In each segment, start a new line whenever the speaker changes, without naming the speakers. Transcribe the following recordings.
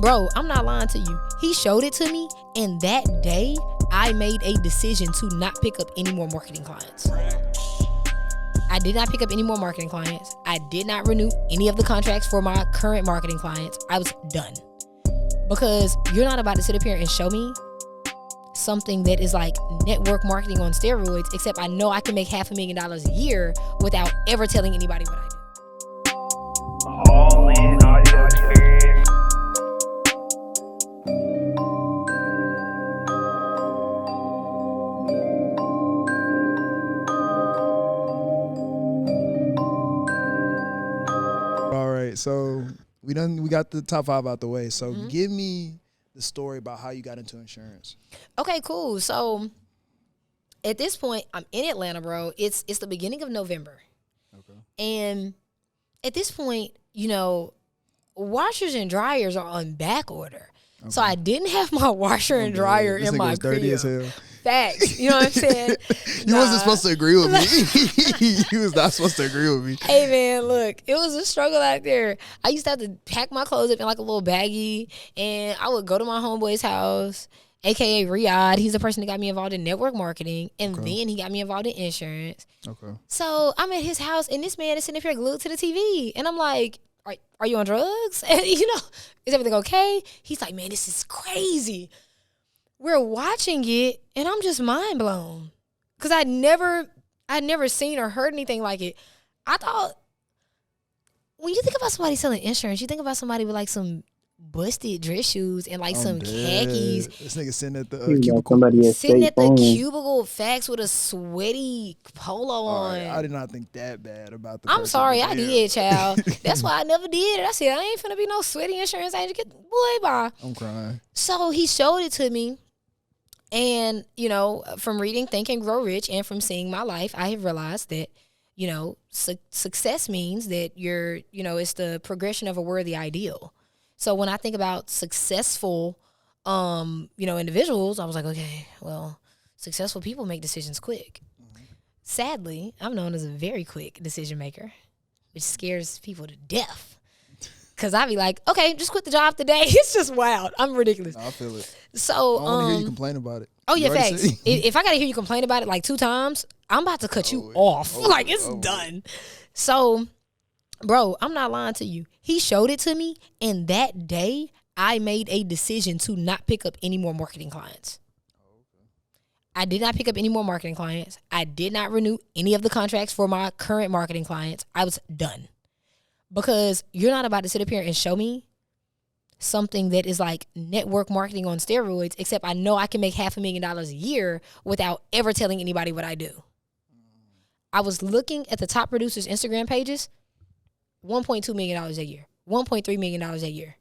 Bro, I'm not lying to you. He showed it to me, and that day, I made a decision to not pick up any more marketing clients. I did not pick up any more marketing clients. I did not renew any of the contracts for my current marketing clients. I was done. Because you're not about to sit up here and show me something that is like network marketing on steroids, except I know I can make $500,000 a year without ever telling anybody what I do.
All in audio experience.
All right, so we got the top 5 out the way. So give me the story about how you got into insurance.
Okay, cool. So at this point, I'm in Atlanta, bro. It's the beginning of November.
Okay.
And at this point, you know, washers and dryers are on back order. Okay. So I didn't have my washer and dryer in my crib. Dirty as hell. Facts. You know what I'm saying?
You wasn't supposed to agree with me. You was not supposed to agree with me.
Hey, man, look, it was a struggle out there. I used to have to pack my clothes up in like a little baggie, and I would go to my homeboy's house, a.k.a. Riyadh. He's the person that got me involved in network marketing, and then he got me involved in insurance.
Okay.
So I'm at his house, and this man is sitting up here glued to the TV, and I'm like, are you on drugs? And, you know, is everything okay? He's like, man, this is crazy. We're watching it, and I'm just mind blown because I'd never seen or heard anything like it. I thought when you think about somebody selling insurance, you think about somebody with like some busted dress shoes and like some khakis.
This nigga sitting at the cubicle.
Sitting at the cubicle, facts with a sweaty polo on.
Right, I did not think that bad about the
I'm sorry, I did, child. That's why I never did it. I said, I ain't finna be no sweaty insurance agent. Get boy, bye.
I'm crying.
So he showed it to me. And, you know, from reading Think and Grow Rich and from seeing my life, I have realized that, you know, success means that it's the progression of a worthy ideal. So when I think about successful, individuals, I was like, okay, well, successful people make decisions quick. Mm-hmm. Sadly, I'm known as a very quick decision maker, which scares people to death. Because I be like, okay, just quit the job today. It's just wild. I'm ridiculous.
I feel it.
So
I want to hear you complain about it.
Oh, yeah, facts. If I got to hear you complain about it like 2 times, I'm about to cut you off. Like, it's done. So, bro, I'm not lying to you. He showed it to me, and that day, I made a decision to not pick up any more marketing clients. I did not pick up any more marketing clients. I did not renew any of the contracts for my current marketing clients. I was done. Because you're not about to sit up here and show me something that is like network marketing on steroids, except I know I can make $500,000 a year without ever telling anybody what I do. I was looking at the top producers' Instagram pages, $1.2 million a year, $1.3 million a year.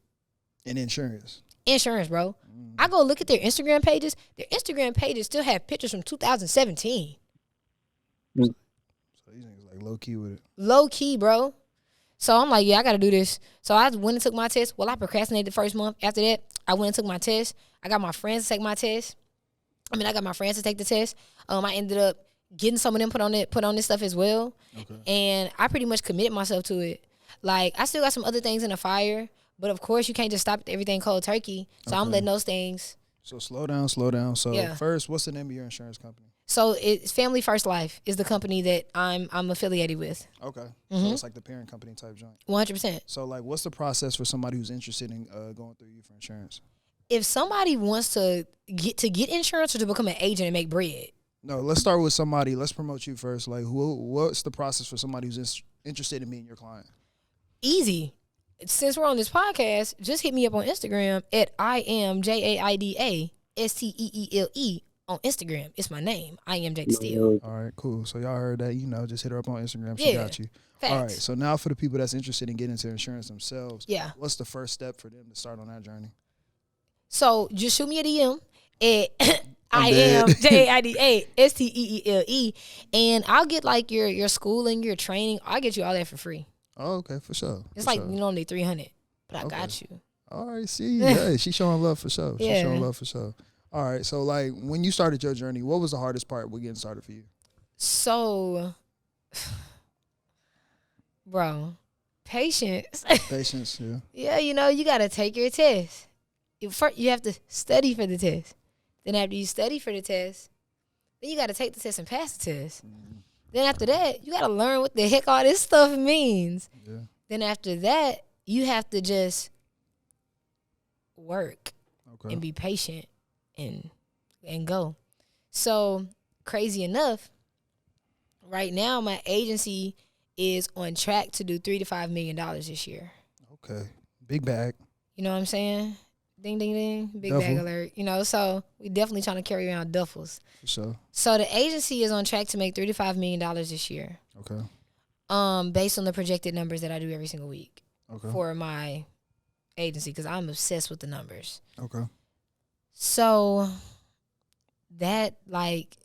In insurance.
Insurance, bro. I go look at their Instagram pages. Their Instagram pages still have pictures from 2017.
So these niggas like low key with it.
Low key, bro. So I'm like, yeah, I got to do this. So I went and took my test. Well, I procrastinated the first month. After that, I went and took my test. I got my friends to take my test. I got my friends to take the test. I ended up getting some of them put on this stuff as well. Okay. And I pretty much committed myself to it. Like, I still got some other things in the fire. But, of course, you can't just stop everything cold turkey. So I'm letting those things.
So slow down. So first, what's the name of your insurance company?
So it's Family First Life is the company that I'm affiliated with.
Okay. Mm-hmm. So it's like the parent company type joint.
100%.
So like what's the process for somebody who's interested in going through you for insurance?
If somebody wants to get insurance or to become an agent and make bread.
No, let's start with somebody. Let's promote you first. Like what's the process for somebody who's interested in being your client?
Easy. Since we're on this podcast, just hit me up on Instagram at IamJaida Steele on Instagram. It's my name. I am Jaida Steele.
All right, cool. So y'all heard that, just hit her up on Instagram. She got you.
Facts.
All right, so now for the people that's interested in getting into insurance themselves,
yeah,
what's the first step for them to start on that journey?
So just shoot me a DM at IamJaida Steele, and I'll get like your schooling, your training. I'll get you all that for free.
Oh, okay, for sure.
It's like normally $300, but I got you.
All right, see, yeah, she's showing love for sure. She's showing love for sure. All right, so like when you started your journey, what was the hardest part with getting started for you?
So, bro, patience.
Patience, yeah.
Yeah, you got to take your test. you have to study for the test. Then after you study for the test, then you got to take the test and pass the test. Then after that, you got to learn what the heck all this stuff means. Yeah. Then after that, you have to just work and be patient and go. So crazy enough, right now my agency is on track to do $3 to $5 million this year. Okay,
big bag.
You know what I'm saying? Ding, ding, ding. Big bag alert. You know, so we definitely trying to carry around duffels. For sure. So the agency is on track to make $3 to $5 million this year. Okay. Based on the projected numbers that I do every single week. Okay. For my agency, because I'm obsessed with the numbers. Okay. So that like.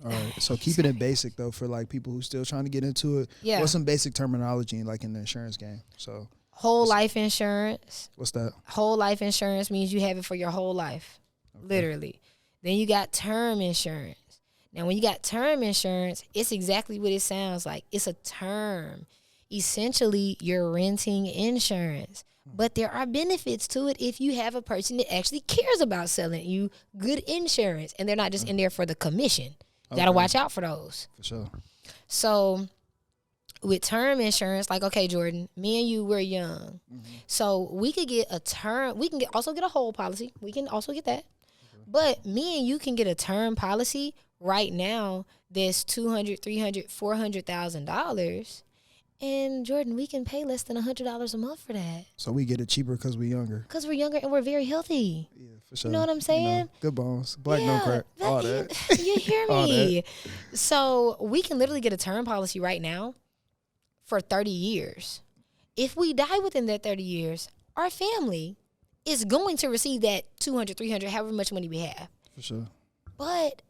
All right. So keeping it basic though for like people who still trying to get into it. Yeah. What's some basic terminology like in the insurance game? So.
Whole life insurance.
What's that?
Whole life insurance means you have it for your whole life, literally. Then you got term insurance. Now, when you got term insurance, it's exactly what it sounds like. It's a term. Essentially, you're renting insurance. But there are benefits to it if you have a person that actually cares about selling you good insurance. And they're not just in there for the commission. You got to watch out for those.
For sure.
So with term insurance, like, okay, Jordan, me and you, we're young. Mm-hmm. So we could get a term. We can also get a whole policy. We can also get that. Okay. But me and you can get a term policy right now that's $200,000, $300,000, $400,000. And, Jordan, we can pay less than $100 a month for that.
So we get it cheaper because we're younger.
Because we're younger and we're very healthy. Yeah, for sure. You know what I'm saying? You know,
good bones. Black no crack. All that.
You hear me? So we can literally get a term policy right now for 30 years. If we die within that 30 years, our family is going to receive that 200, 300, however much money we have.
For sure.
But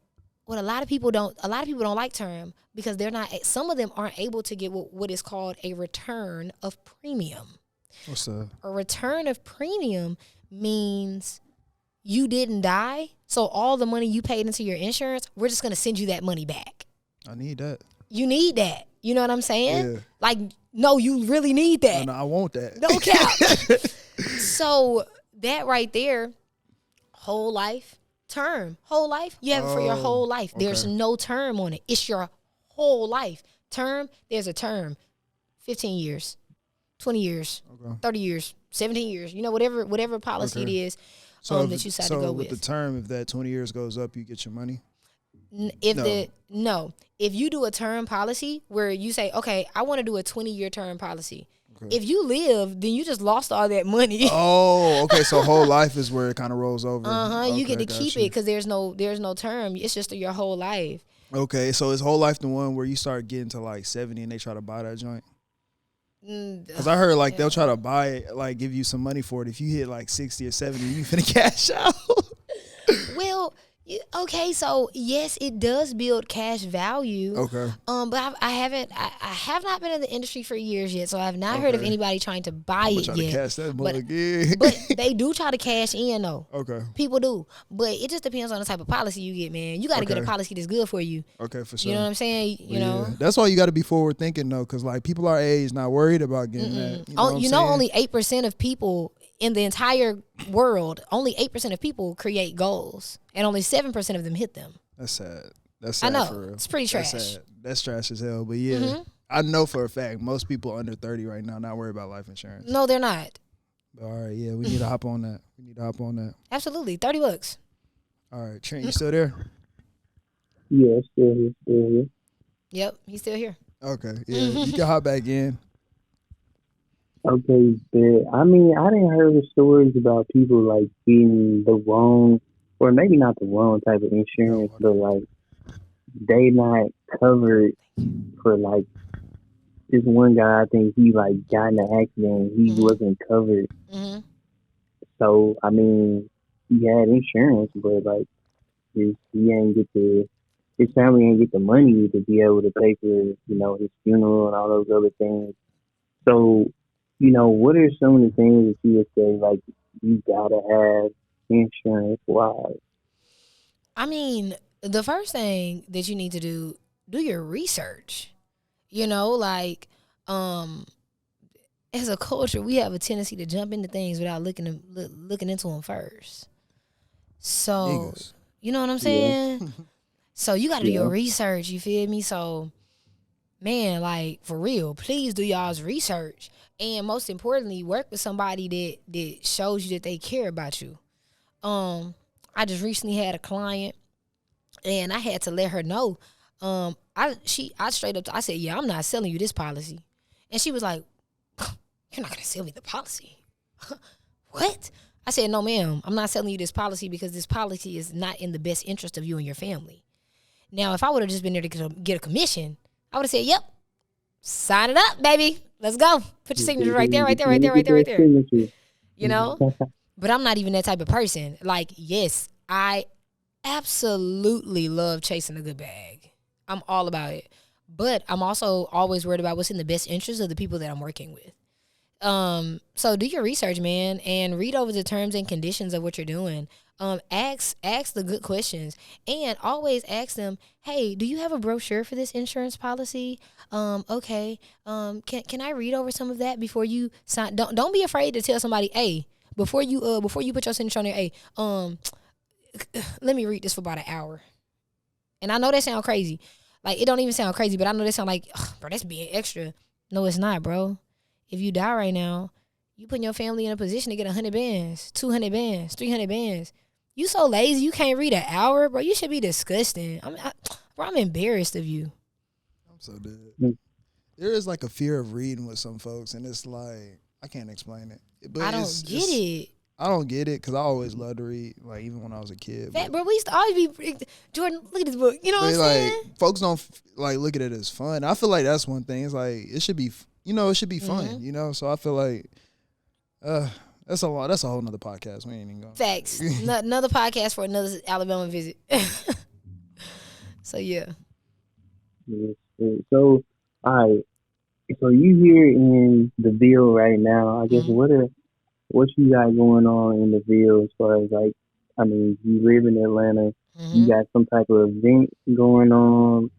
what a lot of people don't like term because some of them aren't able to get what is called a return of premium.
What's that?
A return of premium means you didn't die, so all the money you paid into your insurance, we're just going to send you that money back.
I need that.
You need that. You know what I'm saying? Yeah. Like, no, you really need that.
No, I want that.
No cap. So that right there, whole life, term. Whole life, you have it for your whole life. Okay. There's no term on it. It's your whole life. Term, there's a term. 15 years, 20 years, 30 years, 17 years. You know, whatever policy it is that you decide to go with.
So with the term, if that 20 years goes up, you get your money?
If you do a term policy where you say, okay, I want to do a 20-year term policy. Okay. If you live, then you just lost all that money.
Oh, okay. So whole life is where it kind of rolls over.
Okay, you get to keep it because there's no term. It's just your whole life.
Okay, so is whole life the one where you start getting to like 70 and they try to buy that joint? Because I heard like they'll try to buy it, like give you some money for it. If you hit like 60 or 70, you finna cash out.
Well, okay, so yes, it does build cash value. Okay. But I have not been in the industry for years yet, so I have not heard of anybody trying to buy it yet. To cash that money again. But they do try to cash in though. Okay. People do, but it just depends on the type of policy you get, man. You got to get a policy that's good for you. Okay, for sure. You know what I'm saying? You know.
That's why you got to be forward thinking though, because like people our age not worried about getting that.
You know, only 8% of people in the entire world, only 8% of people create goals, and only 7% of them hit them.
That's sad. That's sad.
I know.
For real.
It's pretty trash.
That's trash as hell. But yeah, I know for a fact most people under 30 right now not worried about life insurance.
No, they're not.
All right, yeah, we need to hop on that.
Absolutely, $30.
All right, Trent, you still there?
Yeah, still here.
Yep, he's still here.
Okay, yeah, you can hop back in.
Okay, I mean, I didn't hear the stories about people like getting the wrong, or maybe not the wrong type of insurance, but like they not covered for like this one guy. I think he like got in an accident. He wasn't covered. Mm-hmm. So I mean, he had insurance, but like his family ain't get the money to be able to pay for his funeral and all those other things. So. What are some of the things that you would say, like, you gotta have insurance-wise?
I mean, the first thing that you need to do your research. And as a culture, we have a tendency to jump into things without looking into them first. So,
Niggas.
you know what I'm saying? So you got to do your research. You feel me? So, man, like for real, please do y'all's research, and most importantly, work with somebody that shows you that they care about you. I just recently had a client, and I had to let her know. I straight up I said, yeah, I'm not selling you this policy, and she was like, you're not gonna sell me the policy. What? I said, no, ma'am, I'm not selling you this policy because this policy is not in the best interest of you and your family. Now, if I would have just been there to get a commission, I would have said, yep, sign it up, baby. Let's go. Put your signature right there, right there, right there, right there, right there. You know? But I'm not even that type of person. Like, yes, I absolutely love chasing a good bag. I'm all about it. But I'm also always worried about what's in the best interest of the people that I'm working with. So do your research, man, and read over the terms and conditions of what you're doing. Ask the good questions, and always ask them, hey, do you have a brochure for this insurance policy? Okay. Can I read over some of that before you sign? Don't be afraid to tell somebody, hey, before you put your signature on there, hey, let me read this for about an hour. And I know that sounds crazy. Like, it don't even sound crazy, but I know that sound like, bro, that's being extra. No, it's not, bro. If you die right now, you putting your family in a position to get 100 bands, 200 bands, 300 bands. You so lazy, you can't read an hour, bro. You should be disgusting. I'm embarrassed of you.
I'm so dead. There is like a fear of reading with some folks, and it's like, I can't explain it. But
I don't get it.
I don't get it because I always loved to read, like even when I was a kid.
Bro, we used to always be, Jordan, look at this book. You know what I'm saying?
Folks don't like look at it as fun. I feel like that's one thing. It's like it should be, it should be fun. You know, so I feel like that's a lot. That's a whole nother podcast. We ain't even going.
Facts. Another podcast for another Alabama visit. So yeah.
So all right. So you here in the Ville right now? I guess what you got going on in the Ville as far as like, I mean, you live in Atlanta. You got some type of event going on,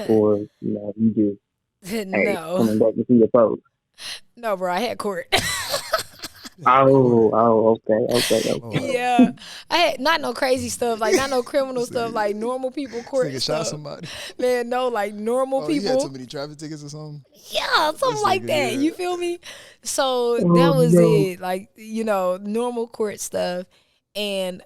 or you just coming back to see your folks?
No, bro, I had court.
Okay.
Yeah, I had not no crazy stuff, like not no criminal stuff, like normal people court
Nigga
stuff.
shot somebody.
Man, no, like normal people.
You had too many traffic tickets or something?
Yeah, something like that.
Yeah.
You feel me? So that was it. Like, normal court stuff. And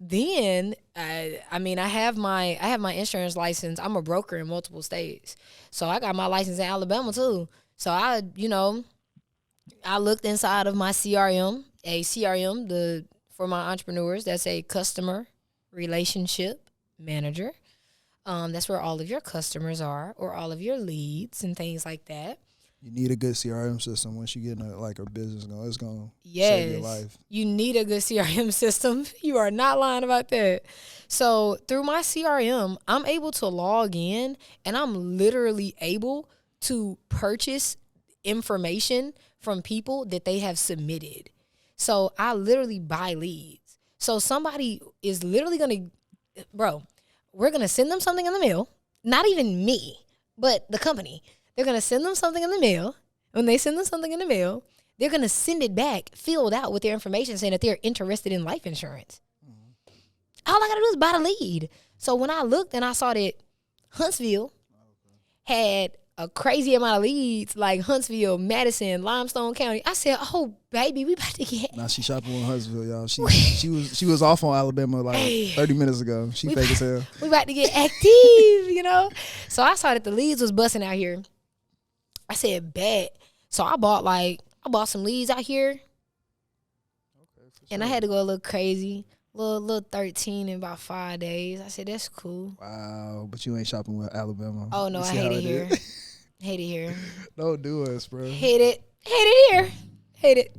then I have my insurance license. I'm a broker in multiple states. So I got my license in Alabama too. So I looked inside of my CRM, for my entrepreneurs, that's a customer relationship manager. That's where all of your customers are, or all of your leads and things like that.
You need a good CRM system once you get in a business going. It's going to save your life.
You need a good CRM system. You are not lying about that. So through my CRM, I'm able to log in, and I'm literally able to purchase information from people that they have submitted. So I literally buy leads. So somebody is literally we're going to send them something in the mail. Not even me, but the company. They're going to send them something in the mail. When they send them something in the mail, they're going to send it back filled out with their information saying that they're interested in life insurance. All I got to do is buy the lead. So when I looked and I saw that Huntsville had a crazy amount of leads, like Huntsville, Madison, Limestone County, I said, "Oh, baby, we about to get."
Nah, she shopping in Huntsville, y'all. She was off on Alabama 30 minutes ago. She fake as hell.
We about to get active, So I saw that the leads was busting out here. I said, "Bet." So I bought some leads out here, and I had to go a little crazy. Little 13 in about 5 days. I said, that's cool.
Wow, but you ain't shopping with Alabama.
Oh, no, I hate it here. Hate it here.
Don't do us, bro.
Hate it here. Hate it.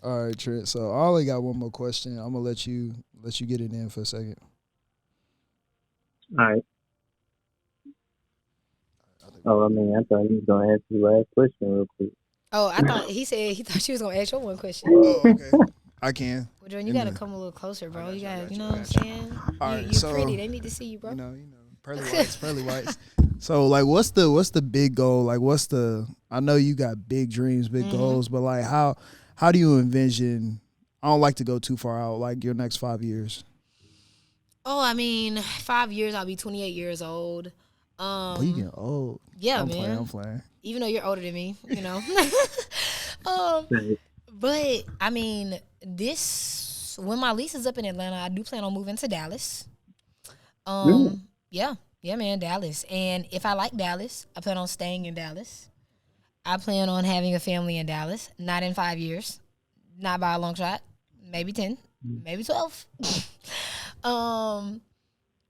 All right, Trent. So I only got one more question. I'm gonna let you get it in for a second.
All right. Oh, I thought he was gonna ask you the last question real quick.
Oh, I thought he thought she was gonna ask you one question.
Oh, okay. I can.
Well, Jordan, you gotta come a little closer, bro. You gotta, you know what I'm saying?
All right,
you're pretty. They need to see you, bro.
You know, pearly whites. So like, what's the big goal? Like, I know you got big dreams, big goals, but like, how do you envision? I don't like to go too far out. Like your next 5 years.
Oh, I mean, 5 years, I'll be 28 years old.
But you getting old.
Yeah,
I'm
man.
playing.
Even though you're older than me, you know. But I mean, when my lease is up in Atlanta, I do plan on moving to Dallas. Yeah, man, Dallas. And if I like Dallas, I plan on staying in Dallas. I plan on having a family in Dallas. Not in 5 years, not by a long shot. Maybe 10, maybe 12.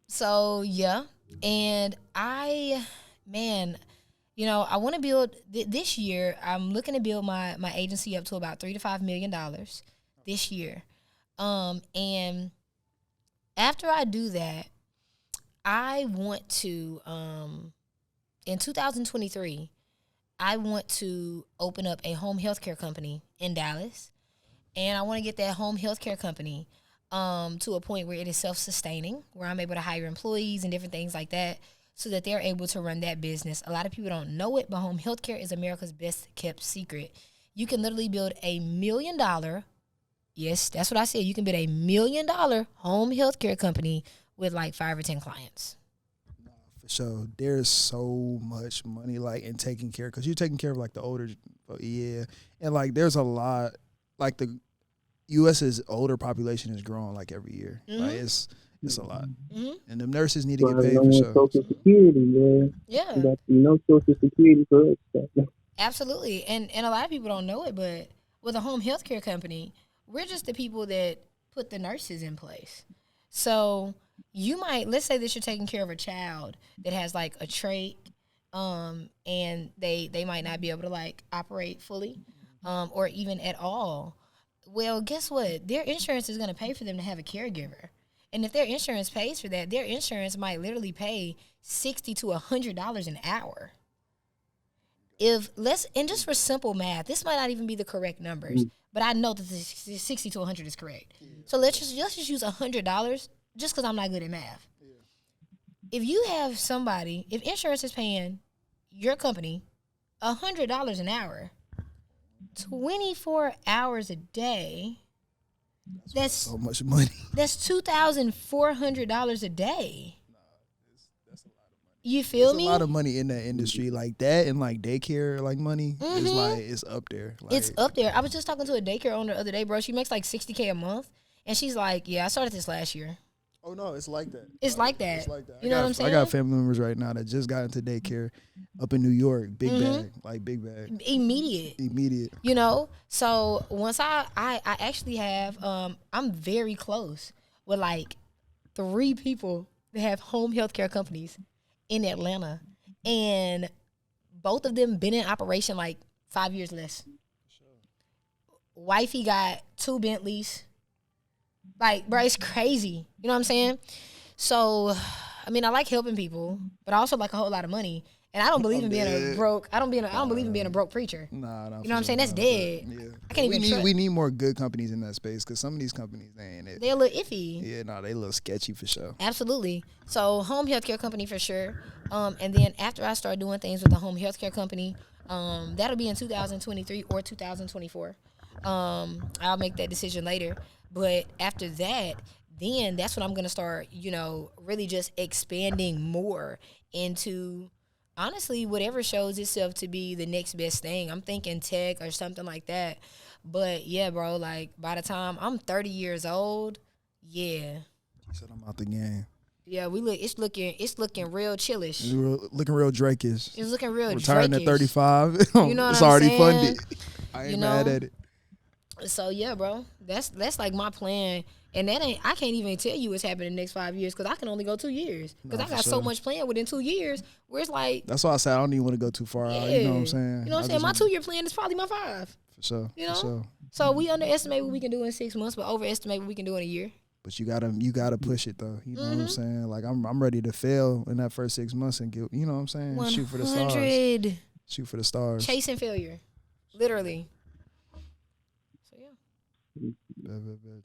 So yeah, and I want to build this year. I'm looking to build my agency up to about $3 to $5 million this year. And after I do that, I want to in 2023, I want to open up a home healthcare company in Dallas, and I want to get that home healthcare company to a point where it is self-sustaining, where I'm able to hire employees and different things like that, so that they're able to run that business. A lot of people don't know it, but home healthcare is America's best kept secret. You can literally build $1 million. Yes, that's what I said. You can build $1 million home healthcare company with like 5 or 10 clients.
For sure, there's so much money like in taking care, because you're taking care of like the older, and like there's a lot, like the U.S.'s older population is growing like every year. Like it's a lot, and the nurses need to get paid for sure.
Social Security, man.
Yeah,
you got Social Security for us.
Absolutely, and a lot of people don't know it, but with a home healthcare company, we're just the people that put the nurses in place. So let's say that you're taking care of a child that has like a trach, and they might not be able to like operate fully, or even at all. Well, guess what? Their insurance is going to pay for them to have a caregiver. And if their insurance pays for that, their insurance might literally pay $60 to $100 an hour. And just for simple math, this might not even be the correct numbers, but I know that the 60 to 100 is correct. So let's just use $100 just because I'm not good at math. If you have if insurance is paying your company $100 an hour, 24 hours a day, that's
so much money.
That's $2,400 a day. That's a lot of money. You feel me?
There's a lot of money in that industry, like that, and like daycare, like money is like it's up there. Like,
it's up there. I was just talking to a daycare owner the other day, bro. She makes like $60K a month, and she's like, "Yeah, I started this last year."
Oh no, it's like that.
It's like that.
It's like that.
You know what I'm saying?
I got family members right now that just got into daycare up in New York. Big bag. Immediate.
You know, so once I actually have, I'm very close with like 3 people that have home healthcare companies in Atlanta, and both of them been in operation like 5 years less. Sure. Wifey got 2 Bentleys. Like, bro, it's crazy. You know what I'm saying? So, I mean, I like helping people, but I also like a whole lot of money. And I don't believe in being a broke. I don't believe in being a broke preacher.
Nah,
you know what I'm saying? That's dead.
Yeah.
I can't even.
We need more good companies in that space, because some of these companies, they ain't it.
They're a little iffy.
Yeah, they a little sketchy for sure.
Absolutely. So home healthcare company for sure. And then after I start doing things with the home healthcare company, that'll be in 2023 or 2024. I'll make that decision later. But after that, then that's when I'm going to start, really just expanding more into, honestly, whatever shows itself to be the next best thing. I'm thinking tech or something like that. But, yeah, bro, like, by the time I'm 30 years old, yeah.
You said I'm out the game.
Yeah, it's looking real chillish.
Looking real Drake-ish.
It's looking real
Retiring
Drake-ish.
at 35.
You know what
it's
I'm
already
saying?
funded. I ain't mad at it.
So yeah, bro, that's like my plan, and I can't even tell you what's happening in the next 5 years, because I can only go 2 years, because I got so much planned within 2 years where it's like.
That's why I said I don't even want to go too far out. You know what I'm saying?
You know what I'm saying? My 2-year plan is probably my 5.
For sure.
You know.
For sure.
So we underestimate what we can do in 6 months, but overestimate what we can do in a year.
But you gotta push it though. You know what I'm saying? Like I'm ready to fail in that first 6 months and get. You know what I'm saying?
100.
Shoot for the stars. Shoot for the stars.
Chasing failure, literally.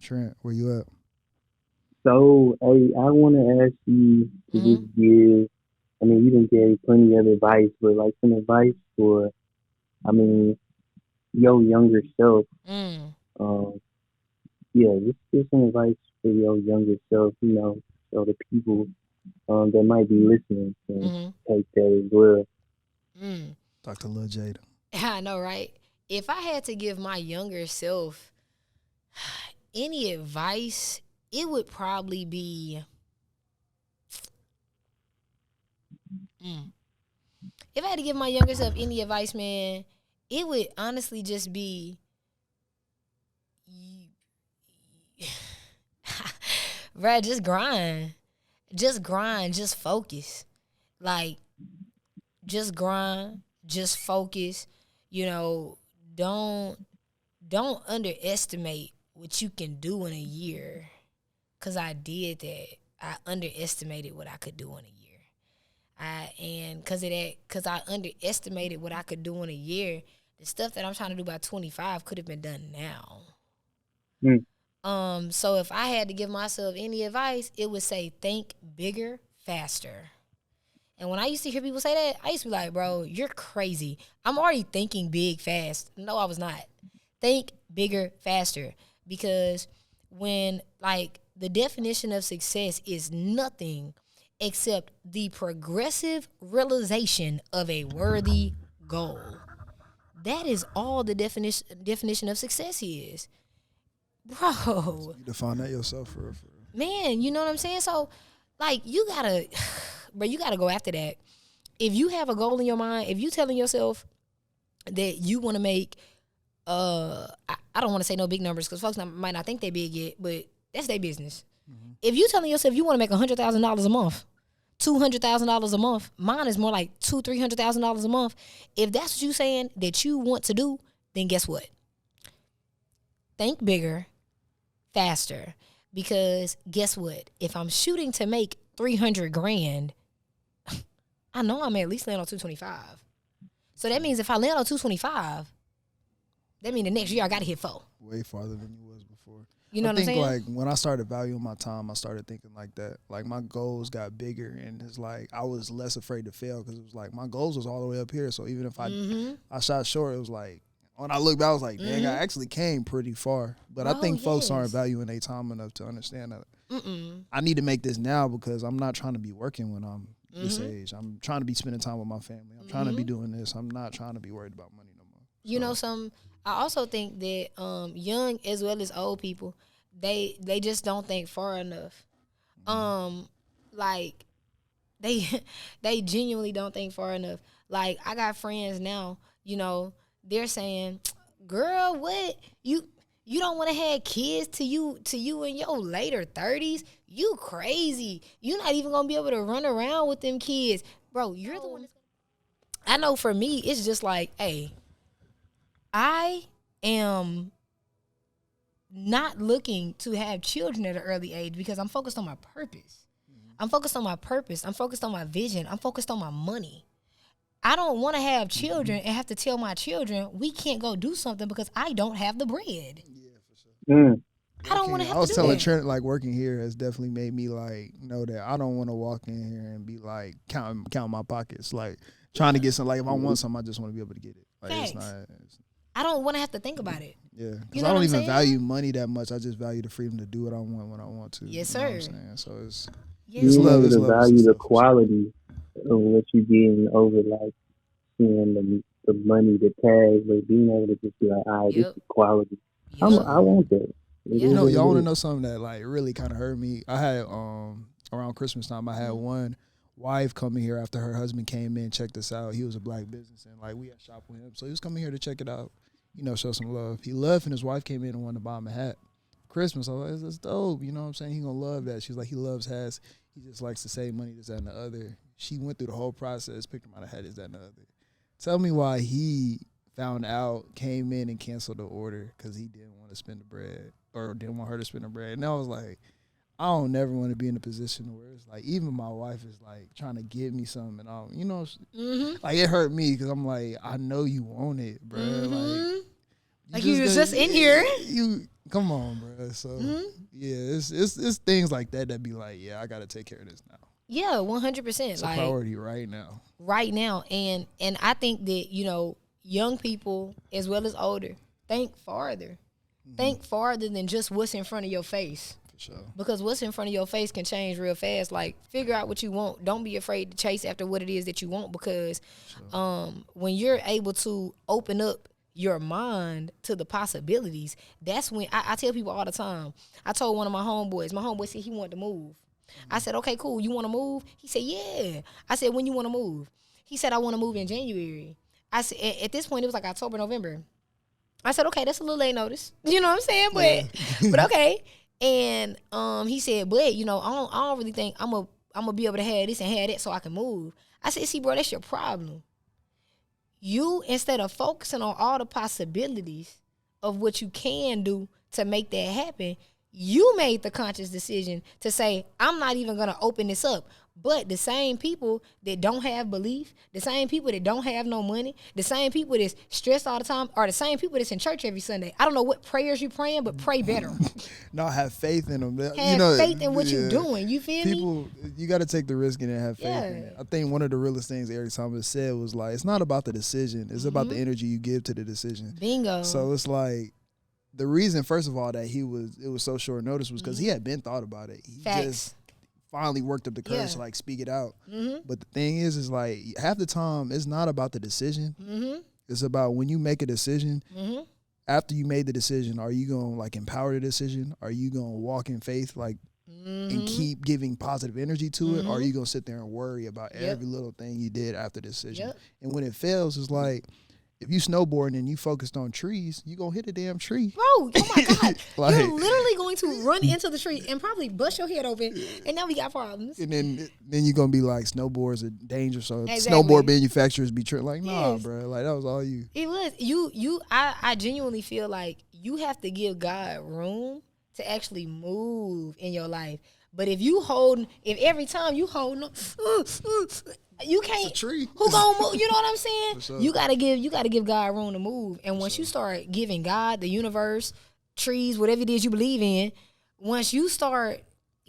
Trent, where you at?
So, hey, I want to ask you to just give I mean, you done gave plenty of advice, but like some advice for, I mean, your younger self.
Mm.
Um, yeah, just some advice for your younger self. So the people that might be listening can
Mm-hmm.
take that as well.
Mm.
Dr. Lil Jada.
I know, right? If I had to give my younger self any advice, it would probably be. Mm. If I had to give my younger self any advice, man, it would honestly just be, bruh, just grind, just focus, like just grind, just focus. You know, don't don't underestimate what you can do in a year, cause I did that. I underestimated what I could do in a year. And cause of that, cause I underestimated what I could do in a year. The stuff that I'm trying to do by 25 could have been done now.
Mm.
So if I had to give myself any advice, it would say think bigger, faster. And when I used to hear people say that, I used to be like, bro, you're crazy. I'm already thinking big fast. No, I was not. Think bigger, faster. Because when, like, the definition of success is nothing except the progressive realization of a worthy goal. That is all the definition of success is. Bro,
You define that yourself for real.
man, you know what I'm saying? So, like, you gotta, bro, you gotta go after that. If you have a goal in your mind, if you telling yourself that you want to make, I don't want to say no big numbers because folks might not think they big yet, but that's their business. Mm-hmm. If you telling yourself you want to make $100,000 a month, $200,000 a month, mine is more like $300,000 a month. If that's what you saying that you want to do, then guess what? Think bigger, faster. Because guess what? If I'm shooting to make 300 grand, I know I'm at least land on 225. So that means if I land on 225, that means the next year I got to hit 4.
Way farther than you was before.
You know what I'm saying?
I think, like, when I started valuing my time, I started thinking like that. Like, my goals got bigger, and it's like I was less afraid to fail because it was like my goals was all the way up here. So even if I shot short, it was like, when I look back, I was like, dang, I actually came pretty far. But I think folks aren't valuing their time enough to understand that. I need to make this now because I'm not trying to be working when I'm this age. I'm trying to be spending time with my family. I'm trying to be doing this. I'm not trying to be worried about money no more.
You know, I also think that young as well as old people, they just don't think far enough. Like they genuinely don't think far enough. Like, I got friends now, you know, they're saying, girl, what? You don't want to have kids to you in your later 30s? You crazy. You're not even going to be able to run around with them kids. Bro, you're the one that's I know for me, it's just like, hey, I am not looking to have children at an early age because I'm focused on my purpose. I'm focused on my purpose. I'm focused on my vision. I'm focused on my money. I don't want to have children and have to tell my children we can't go do something because I don't have the bread.
Yeah, for sure.
Mm.
I don't want to have to do that.
I was telling Trent, like, working here has definitely made me, like, know that I don't want to walk in here and be, like, counting my pockets. Like, trying to get something. Like, if I want something, I just want to be able to get it. Like,
Facts. I don't want to have to think about it.
Yeah, because
You know
I don't
what I'm
even
saying?
value money that much. I just value the freedom to do what I want when I want to.
Yes,
you know what
sir.
I'm saying? So it's
You
love,
able
it's
to
love, it's
value the
love.
quality of what you're getting over like seeing the money, the tags, like being able to just be like, all right, this
Yep.
is quality.
Yep.
I want that. It
Yeah.
is what it
Y'all want to
is.
know something that, like, really kind of hurt me? I had around Christmas time, I had one wife coming here after her husband came in, checked us out. He was a black business, and, like, we had shop with him, so he was coming here to check it out. You know, show some love. He left, and his wife came in and wanted to buy him a hat. Christmas, I was like, that's dope. You know what I'm saying? He gonna love that. She's like, he loves hats. He just likes to save money, this, that, and the other. She went through the whole process, picked him out a hat, this, that, and the other. Tell me why he found out, came in and canceled the order because he didn't want to spend the bread or didn't want her to spend the bread. And I was like, I don't never want to be in a position where it's like, even my wife is like trying to give me something and all, you know, like it hurt me because I'm like, I know you want it, bro.
Like you was just in here.
You come on, bro. So yeah, it's things like that be like, yeah, I got to take care of this now.
Yeah, 100%.
It's a priority right now.
Right now, and I think that young people as well as older think farther. Think farther than just what's in front of your face.
For sure.
Because what's in front of your face can change real fast. Like, figure out what you want. Don't be afraid to chase after what it is that you want, because when you're able to open up your mind to the possibilities, that's when I tell people all the time. I told one of my homeboys said he wanted to move. I said, okay, cool. You want to move? He said, yeah. I said, when you want to move? He said, I want to move in January. I said, at this point, it was like October, November. I said, okay, that's a little late notice. You know what I'm saying? But okay. And he said, but, I don't really think I'm gonna be able to have this and have that so I can move. I said, see, bro, that's your problem. You, instead of focusing on all the possibilities of what you can do to make that happen, you made the conscious decision to say, I'm not even going to open this up. But the same people that don't have belief, the same people that don't have no money, the same people that's stressed all the time are the same people that's in church every Sunday. I don't know what prayers you praying, but pray better.
No, have faith in them.
Have faith in what you're doing. You feel
me? You got to take the risk and have faith
Yeah.
in it. I think one of the realest things Eric Thomas said was like, it's not about the decision. It's about the energy you give to the decision.
Bingo.
So it's like, the reason, first of all, that it was so short notice was because he had been thought about it. He
Facts.
just finally worked up the courage to like speak it out.
Mm-hmm.
But the thing is like half the time it's not about the decision.
Mm-hmm.
It's about when you make a decision.
Mm-hmm.
After you made the decision, are you gonna like empower the decision? Are you gonna walk in faith like and keep giving positive energy to it? Or are you gonna sit there and worry about every little thing you did after the decision?
Yep.
And when it fails, it's like, if you snowboarding and you focused on trees, you gonna hit a damn tree.
Bro, oh my God.
Like,
you're literally going to run into the tree and probably bust your head open, and now we got problems.
And then you're gonna be like, snowboards are dangerous, so
Exactly.
snowboard manufacturers be like, nah,
Yes.
bro, like that was all you.
It was. I genuinely feel like you have to give God room to actually move in your life. But if every time you hold no, you can't.
It's a tree.
Who gonna move? You know what I'm saying?
For sure.
You gotta give God room to move. And once you start giving God, the universe, trees, whatever it is you believe in, once you start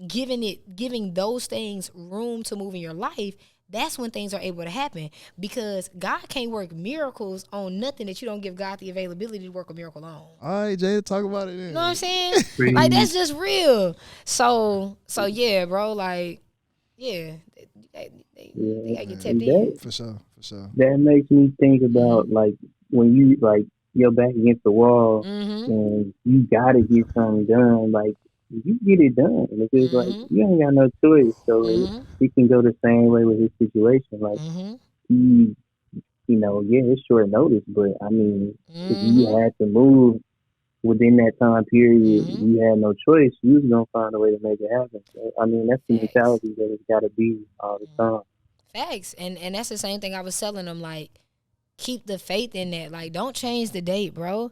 giving those things room to move in your life, that's when things are able to happen. Because God can't work miracles on nothing that you don't give God the availability to work a miracle on.
All right, Jay, talk about it then.
You know what I'm saying? Like, that's just real. So yeah, bro. Like, yeah, they gotta get tapped in.
For sure.
That makes me think about like when you like you're back against the wall and you gotta get something done. Like, you get it done because like you ain't got no choice. So it can go the same way with his situation. Like he, it's short notice, but I mean, if you had to move within that time period, you had no choice. You was gonna find a way to make it happen. So, I mean, that's the mentality that it's got to be all the time.
Facts, and that's the same thing I was telling them. Like, keep the faith in that. Like, don't change the date, bro.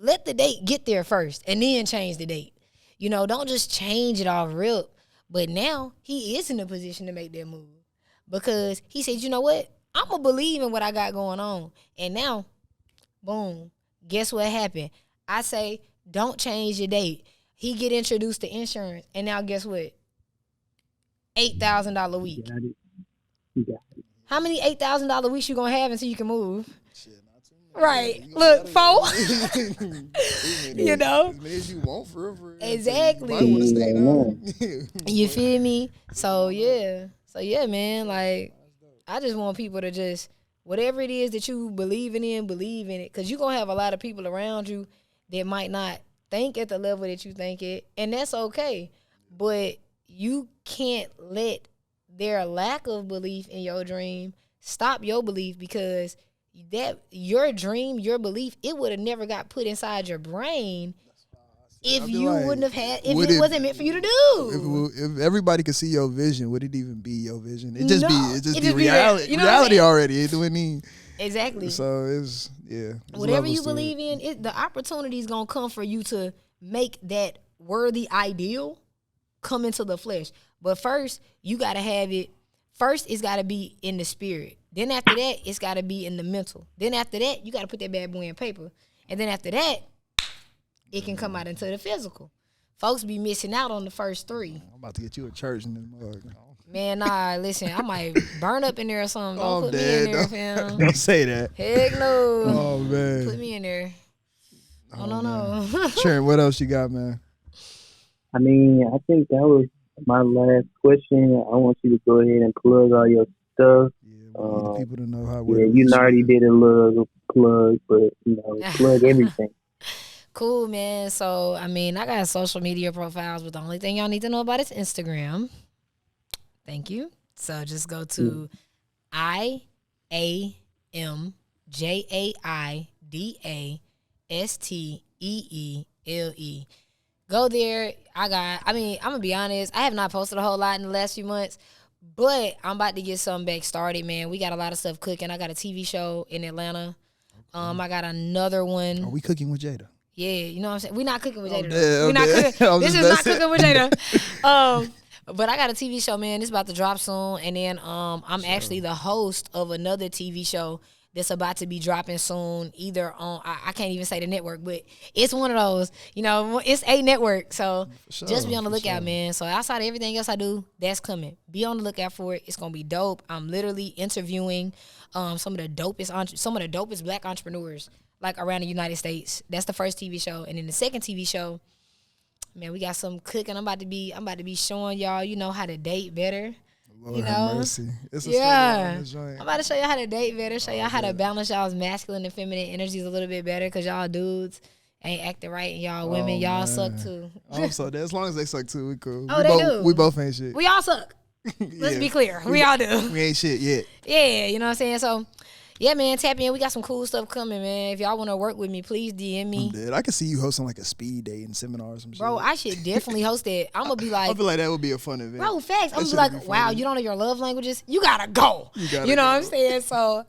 Let the date get there first, and then change the date. Don't just change it off rip. But now he is in a position to make that move because he said, you know what? I'm gonna believe in what I got going on. And now, boom. Guess what happened? I say, don't change your date. He get introduced to insurance, and now guess what? $8,000 week.
You got it.
How many $8,000 weeks you gonna have until you can move?
Shit, not too much.
Right. Look, folks.
As many as you want for real.
Exactly.
You might want to stay down.
You feel me? So yeah, man. Like, I just want people to just, whatever it is that you believe in it. Because you're gonna have a lot of people around you that might not think at the level that you think it, and that's okay. But you can't let their lack of belief in your dream stop your belief, because that your dream, your belief, it would have never got put inside your brain if you wouldn't have had, if it wasn't meant for you to do.
If everybody could see your vision, would it even be your vision? It just
be
be reality.
You know
Reality already. It wouldn't even.
Exactly.
So it's
whatever you believe in, the opportunity is gonna come for you to make that worthy ideal come into the flesh. But first, you gotta have it. First, it's gotta be in the spirit. Then after that, it's gotta be in the mental. Then after that, you gotta put that bad boy in paper. And then after that, it can come out into the physical. Folks be missing out on the first three.
I'm about to get you a church in this mug.
Man, nah, listen, I might burn up in there or something. Don't
I'm
put me
dead.
in there, fam.
Don't say that.
Heck no.
Oh man.
Put me in there. Oh,
man.
no.
Trent, what else you got, man?
I mean, I think that was my last question. I want you to go ahead and plug all your stuff.
Yeah, we need the people to know how.
Yeah, you already did a little plug, but plug everything.
Cool, man. So, I mean, I got social media profiles, but the only thing y'all need to know about is Instagram. Thank you. So just go to IAMJAIDASTEELE. Go there. I'm gonna be honest, I have not posted a whole lot in the last few months, but I'm about to get something back started, man. We got a lot of stuff cooking. I got a TV show in Atlanta. I got another one.
Are we cooking with Jaida?
Yeah, you know what I'm saying? We're not cooking with Jada.
We're
not cooking. This is not cooking with Jada. But I got a TV show, man. It's about to drop soon. And then I'm actually the host of another TV show that's about to be dropping soon. Either on, I can't even say the network, but it's one of those. It's a network. So just be on the lookout, man. So outside of everything else I do, that's coming. Be on the lookout for it. It's going to be dope. I'm literally interviewing some of the dopest black entrepreneurs like around the United States. That's the first TV show. And then the second TV show, man, we got some cooking. I'm about to be showing y'all, how to date better.
Lord have mercy. It's a
I'm about to show y'all how to date better, show y'all how to balance y'all's masculine and feminine energies a little bit better, because y'all dudes ain't acting right, and y'all women, y'all suck too.
So as long as they suck too, we cool.
Do.
We both ain't shit.
We all suck. Let's be clear. We all do.
We ain't shit yet.
Yeah, you know what I'm saying? So, yeah, man, tap in. We got some cool stuff coming, man. If y'all want to work with me, please DM me.
I can see you hosting like a speed dating seminar or some shit.
Bro, I should definitely host that. I'm going to be like.
I feel like that would be a fun event.
Bro, facts. I'm going to be like, wow, you don't know your love languages? You got to go. You know what I'm saying? So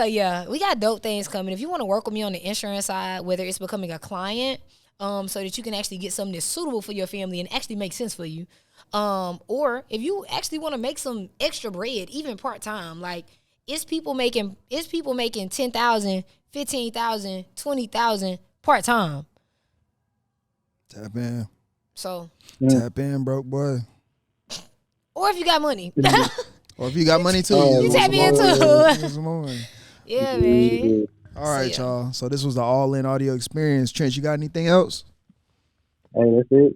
yeah, we got dope things coming. If you want to work with me on the insurance side, whether it's becoming a client, so that you can actually get something that's suitable for your family and actually make sense for you, or if you actually want to make some extra bread, even part-time, like, It's people making 10,000, 15,000, 20,000 part time.
Tap in.
So
tap in, broke boy.
Or if you got money.
Or if you got money too,
you tap in
too.
Yeah, man.
All right, y'all. So this was the All In Audio Experience. Trent, you got anything else?
Hey, that's it.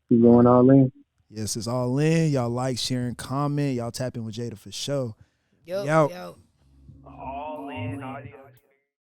Keep going all in.
Yes, it's all in. Y'all like, sharing, comment. Y'all tap in with Jaida for sure.
Yo.
All in audio.